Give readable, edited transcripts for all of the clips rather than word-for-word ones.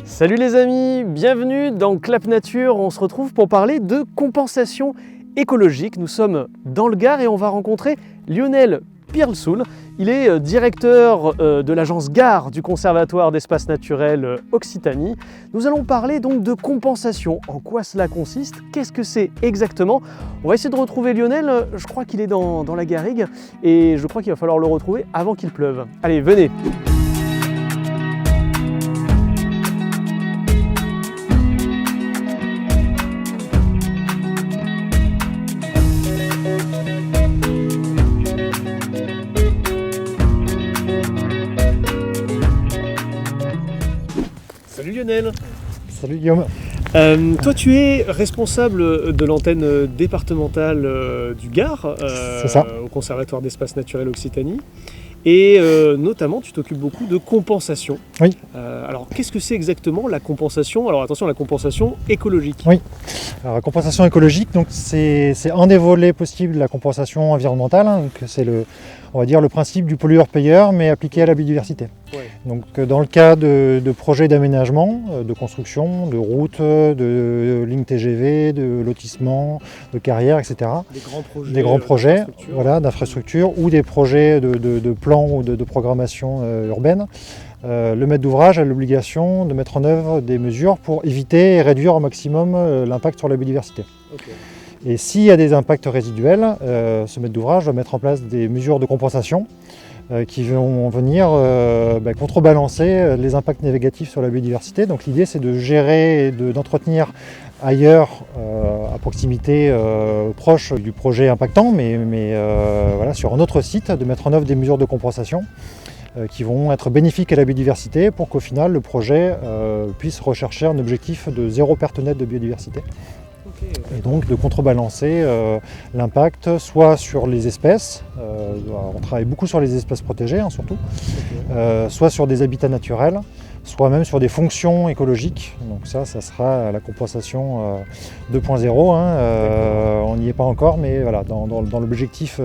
Salut les amis, bienvenue dans Clap Nature. On se retrouve pour parler de compensation écologique. Nous sommes dans le Gard et on va rencontrer Lionel Pirlsoul. Il est directeur de l'agence Gard du Conservatoire d'Espaces Naturels Occitanie. Nous allons parler donc de compensation. En quoi cela consiste? Qu'est-ce que c'est exactement? On va essayer de retrouver Lionel. Je crois qu'il est dans la garrigue et je crois qu'il va falloir le retrouver avant qu'il pleuve. Allez, venez! Salut Lionel. Salut Guillaume. Toi tu es responsable de l'antenne départementale du Gard C'est ça. Au Conservatoire d'Espaces Naturels Occitanie et notamment tu t'occupes beaucoup de compensation. Oui. Alors qu'est-ce que c'est exactement la compensation? Alors attention, la compensation écologique. Oui. Alors, la compensation écologique, donc c'est un des volets possibles de la compensation environnementale. Donc c'est on va dire le principe du pollueur-payeur, mais appliqué à la biodiversité. Ouais. Donc dans le cas de projets d'aménagement, de construction, de routes, de lignes TGV, de lotissements, de carrières, etc. Des grands projets d'infrastructure ou des projets de plans ou de programmation urbaine. Le maître d'ouvrage a l'obligation de mettre en œuvre des mesures pour éviter et réduire au maximum l'impact sur la biodiversité. Okay. Et s'il y a des impacts résiduels, ce maître d'ouvrage doit mettre en place des mesures de compensation qui vont venir contrebalancer les impacts négatifs sur la biodiversité. Donc l'idée c'est de gérer et d'entretenir ailleurs, à proximité, proche du projet impactant, mais sur un autre site, de mettre en œuvre des mesures de compensation qui vont être bénéfiques à la biodiversité pour qu'au final le projet puisse rechercher un objectif de zéro perte nette de biodiversité. Et donc de contrebalancer l'impact soit sur les espèces, on travaille beaucoup sur les espèces protégées surtout, soit sur des habitats naturels, soit même sur des fonctions écologiques. Donc ça sera la compensation 2.0, on n'y est pas encore, mais voilà, dans l'objectif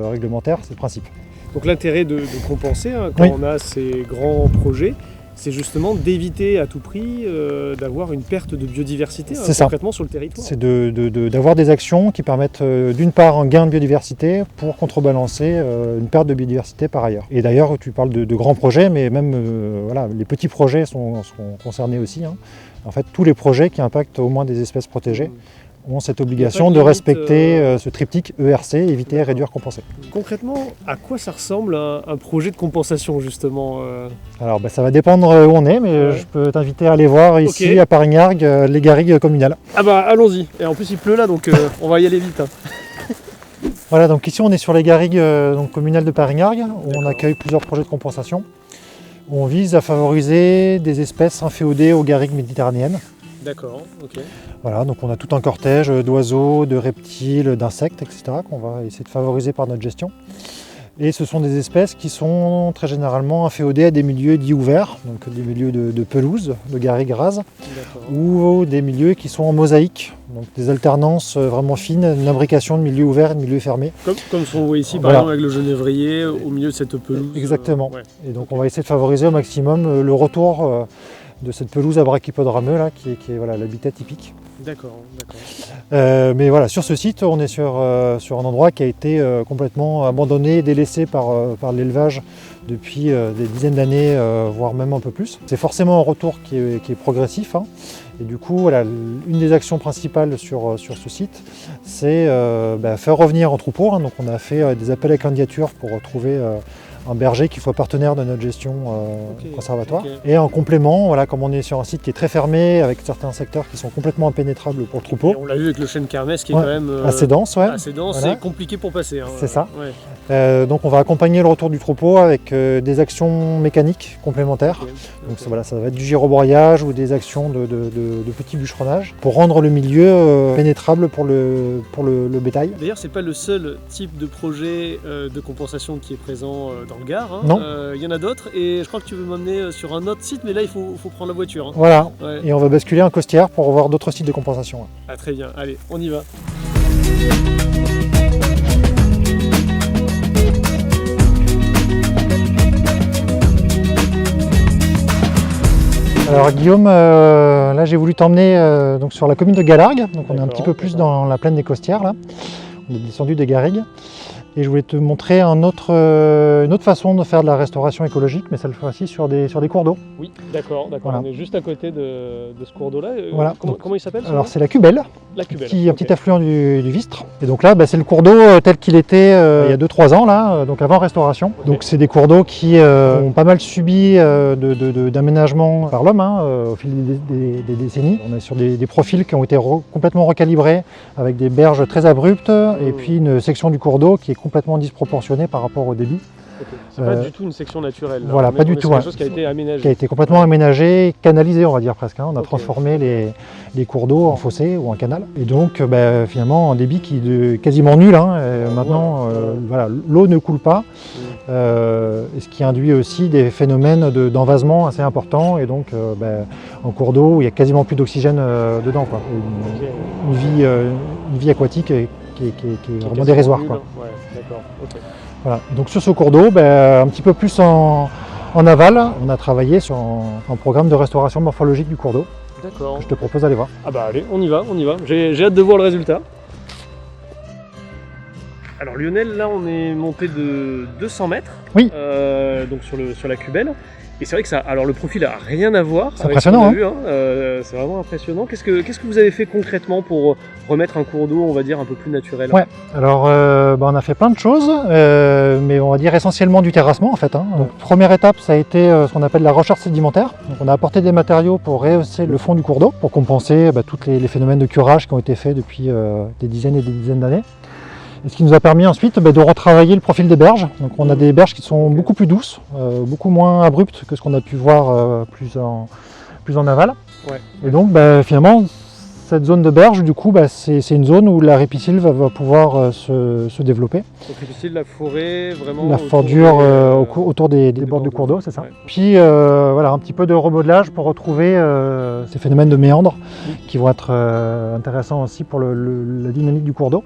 réglementaire, c'est le principe. Donc l'intérêt de compenser quand on a ces grands projets, c'est justement d'éviter à tout prix d'avoir une perte de biodiversité concrètement sur le territoire. C'est d'avoir des actions qui permettent d'une part un gain de biodiversité pour contrebalancer une perte de biodiversité par ailleurs. Et d'ailleurs tu parles de grands projets, mais même les petits projets sont concernés aussi. En fait tous les projets qui impactent au moins des espèces protégées ont cette obligation de respecter ce triptyque ERC, éviter, réduire, compenser. Concrètement, à quoi ça ressemble un projet de compensation justement Alors ça va dépendre où on est, mais je peux t'inviter à aller voir ici à Paringargues, les garrigues communales. Ah bah allons-y, et en plus il pleut là donc on va y aller vite. Voilà, donc ici on est sur les garrigues communales de Paringargues, où on accueille plusieurs projets de compensation. On vise à favoriser des espèces inféodées aux garrigues méditerranéennes. D'accord, ok. Voilà, donc on a tout un cortège d'oiseaux, de reptiles, d'insectes, etc. qu'on va essayer de favoriser par notre gestion. Et ce sont des espèces qui sont très généralement inféodées à des milieux dits ouverts, donc des milieux de pelouse, de garrigues rases, ou des milieux qui sont en mosaïque, donc des alternances vraiment fines, une imbrication de milieux ouverts et de milieux fermés. Comme ce qu'on voit ici par exemple avec le genévrier au milieu de cette pelouse. Exactement. Et donc on va essayer de favoriser au maximum le retour de cette pelouse à brachypodrameux là, qui est l'habitat typique. D'accord. Mais voilà, sur ce site, on est sur un endroit qui a été complètement abandonné et délaissé par l'élevage depuis des dizaines d'années, voire même un peu plus. C'est forcément un retour qui est progressif. Et du coup, voilà, une des actions principales sur ce site, c'est faire revenir en troupeau. Donc on a fait des appels à candidature pour trouver un berger qui soit partenaire de notre gestion conservatoire. Et en complément, voilà, comme on est sur un site qui est très fermé, avec certains secteurs qui sont complètement impénétrables pour le troupeau. Et on l'a vu avec le chêne kermesse qui est quand même assez dense, c'est compliqué pour passer. C'est ça. Donc on va accompagner le retour du troupeau avec des actions mécaniques complémentaires. Donc voilà, ça va être du gyrobroyage ou des actions de petit bûcheronnage pour rendre le milieu pénétrable pour le bétail. D'ailleurs, c'est pas le seul type de projet de compensation qui est présent dans le Gard. Hein. Non. Il y en a d'autres et je crois que tu veux m'emmener sur un autre site, mais là il faut prendre la voiture. Hein. Voilà, Ouais. et on va basculer en Costières pour voir d'autres sites de compensation. Ah, très bien, allez, on y va. Alors Guillaume, là j'ai voulu t'emmener donc sur la commune de Galargues, donc on est un petit peu plus dans la plaine des Costières là, on est descendu des Garrigues. Et je voulais te montrer une autre façon de faire de la restauration écologique, mais cette fois-ci sur des cours d'eau. Oui, d'accord. Voilà. On est juste à côté de ce cours d'eau-là. Voilà. Comment il s'appelle? Alors c'est la Cubelle, La Cubelle. un petit affluent du Vistre. Et donc là, c'est le cours d'eau tel qu'il était il y a 2-3 ans, là, donc avant restauration. Ok. Donc c'est des cours d'eau qui ont pas mal subi d'aménagement par l'homme au fil des décennies. On est sur des profils qui ont été complètement recalibrés, avec des berges très abruptes, et puis une section du cours d'eau qui est complètement disproportionnée par rapport au débit. Okay. C'est pas du tout une section naturelle. Là. Voilà, pas du tout. C'est quelque chose qui a été aménagé. Qui a été complètement aménagé, canalisé, on va dire presque. On a transformé les cours d'eau en fossé ou en canal. Et donc, finalement, un débit qui est quasiment nul. Maintenant, voilà, l'eau ne coule pas, et ce qui induit aussi des phénomènes d'envasement assez importants. Et donc, un cours d'eau où il n'y a quasiment plus d'oxygène dedans, quoi. Une vie aquatique qui est vraiment dérisoire. Quoi. Ouais, d'accord. Okay. Voilà. Donc sur ce cours d'eau, un petit peu plus en aval, on a travaillé sur un programme de restauration morphologique du cours d'eau. D'accord. Je te propose d'aller voir. Ah bah allez, on y va. J'ai hâte de voir le résultat. Alors Lionel, là on est monté de 200 mètres. Oui. Donc sur la Cubelle. Et c'est vrai que alors le profil a rien à voir. C'est impressionnant, avec ce qu'on a vu, c'est vraiment impressionnant. Qu'est-ce que vous avez fait concrètement pour remettre un cours d'eau, on va dire, un peu plus naturel? Ouais, alors on a fait plein de choses, mais on va dire essentiellement du terrassement en fait. Donc première étape, ça a été ce qu'on appelle la recherche sédimentaire. Donc on a apporté des matériaux pour rehausser le fond du cours d'eau, pour compenser tous les phénomènes de curage qui ont été faits depuis des dizaines et des dizaines d'années. Et ce qui nous a permis ensuite de retravailler le profil des berges. Donc on a des berges qui sont beaucoup plus douces, beaucoup moins abruptes que ce qu'on a pu voir plus en aval. Ouais. Et donc finalement, cette zone de berge, du coup, c'est une zone où la répicile va pouvoir se développer. Donc répicile, la forêt, vraiment. La fordure autour des bords du cours d'eau, c'est ça. Ouais. Puis voilà, un petit peu de remodelage pour retrouver ces phénomènes de méandres qui vont être intéressants aussi pour la dynamique du cours d'eau.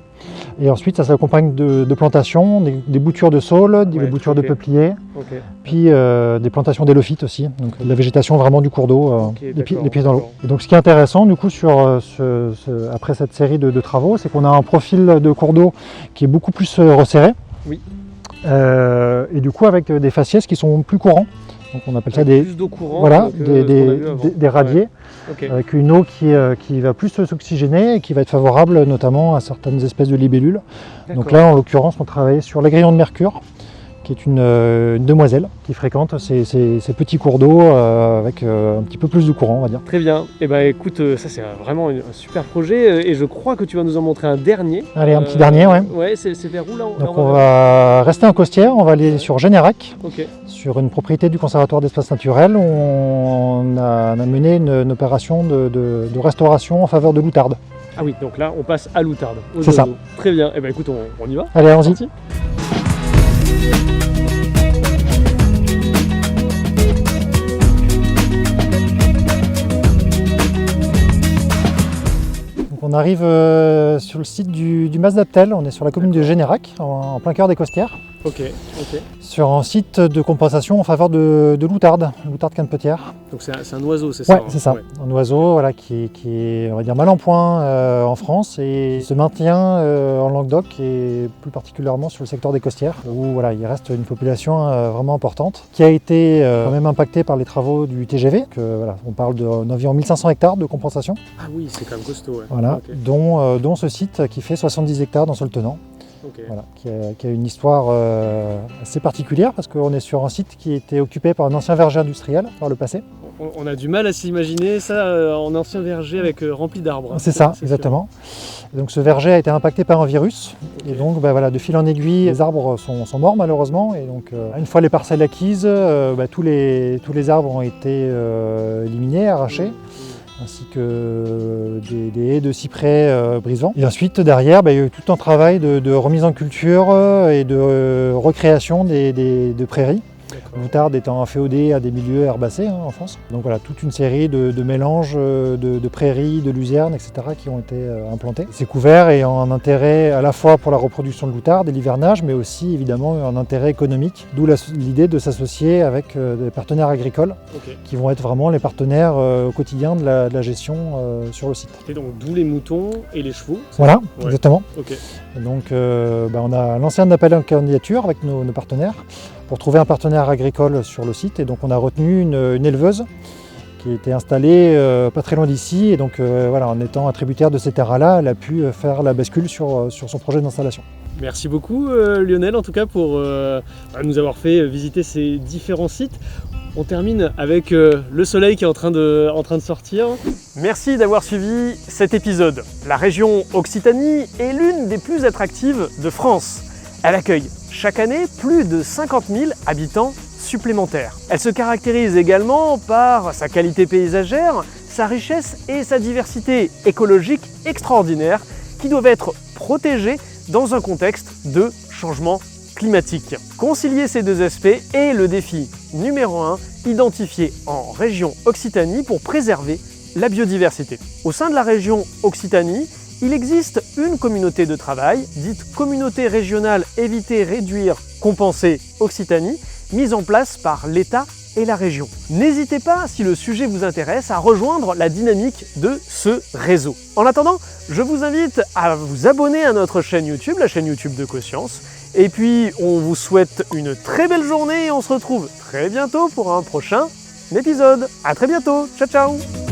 Et ensuite, ça s'accompagne de plantations, des boutures de saules, des boutures de peupliers, puis des plantations d'élophytes aussi, donc de la végétation vraiment du cours d'eau, les pieds dans l'eau. Et donc ce qui est intéressant du coup après cette série de travaux, c'est qu'on a un profil de cours d'eau qui est beaucoup plus resserré, et du coup avec des faciès qui sont plus courants. Donc on appelle ça plus d'eau courante, voilà, des radiers, avec une eau qui va plus s'oxygéner et qui va être favorable notamment à certaines espèces de libellules. Donc là, en l'occurrence, on travaille sur l'agrillon de mercure, qui est une demoiselle qui fréquente ces petits cours d'eau avec un petit peu plus de courant, on va dire. Très bien. Et écoute, ça c'est vraiment un super projet et je crois que tu vas nous en montrer un dernier. Allez, un petit dernier, ouais. Ouais, c'est vers où là? Donc on va rester en Costières, on va aller sur Générac, sur une propriété du Conservatoire d'espaces naturels où on a mené une opération de restauration en faveur de l'outarde. Ah oui, donc là on passe à l'outarde. C'est ça. Très bien. Et écoute, on y va. Allez, allons-y. On arrive sur le site du Mas d'Aptel, on est sur la commune de Générac, en plein cœur des Costières. Sur un site de compensation en faveur de l'outarde canepetière. Donc c'est un oiseau, c'est ça? Ouais, c'est ça. Ouais. Un oiseau voilà, qui est on va dire, mal en point en France et se maintient en Languedoc et plus particulièrement sur le secteur des Costières où voilà, il reste une population vraiment importante qui a été quand même impactée par les travaux du TGV. Voilà, on parle d'environ 1500 hectares de compensation. Ah oui, c'est quand même costaud. Ouais. Voilà, dont ce site qui fait 70 hectares dans Soltenant. Voilà, qui a une histoire assez particulière parce qu'on est sur un site qui était occupé par un ancien verger industriel par le passé. On a du mal à s'imaginer ça en ancien verger avec rempli d'arbres. C'est ça, exactement. Donc ce verger a été impacté par un virus et donc voilà, de fil en aiguille, les arbres sont morts malheureusement et donc une fois les parcelles acquises, tous les arbres ont été éliminés, arrachés. ainsi que des haies de cyprès brisants. Et ensuite, derrière, il y a eu tout un travail de remise en culture et de recréation de prairies. L'outarde étant féodée à des milieux herbacés en France. Donc voilà, toute une série de mélanges de prairies, de luzernes, etc. qui ont été implantés. Ces couverts ayant un intérêt à la fois pour la reproduction de l'outarde et l'hivernage, mais aussi évidemment un intérêt économique, d'où l'idée de s'associer avec des partenaires agricoles qui vont être vraiment les partenaires au quotidien de la gestion sur le site. Et donc d'où les moutons et les chevaux. Voilà, exactement. Okay. Et donc on a lancé un appel à candidature avec nos partenaires pour trouver un partenaire agricole sur le site. Et donc on a retenu une éleveuse qui était installée pas très loin d'ici. Et donc voilà, en étant attributaire de ces terrains-là, elle a pu faire la bascule sur son projet d'installation. Merci beaucoup Lionel en tout cas pour nous avoir fait visiter ces différents sites. On termine avec le soleil qui est en train de sortir. Merci d'avoir suivi cet épisode. La région Occitanie est l'une des plus attractives de France. Elle accueille chaque année plus de 50 000 habitants supplémentaires. Elle se caractérise également par sa qualité paysagère, sa richesse et sa diversité écologique extraordinaire qui doivent être protégées dans un contexte de changement climatique. Concilier ces deux aspects est le défi numéro 1 identifié en région Occitanie pour préserver la biodiversité. Au sein de la région Occitanie, il existe une communauté de travail, dite Communauté régionale Éviter, Réduire, Compenser Occitanie, mise en place par l'État et la région. N'hésitez pas, si le sujet vous intéresse, à rejoindre la dynamique de ce réseau. En attendant, je vous invite à vous abonner à notre chaîne YouTube, la chaîne YouTube de Coscience. Et puis, on vous souhaite une très belle journée et on se retrouve très bientôt pour un prochain épisode. À très bientôt, ciao ciao!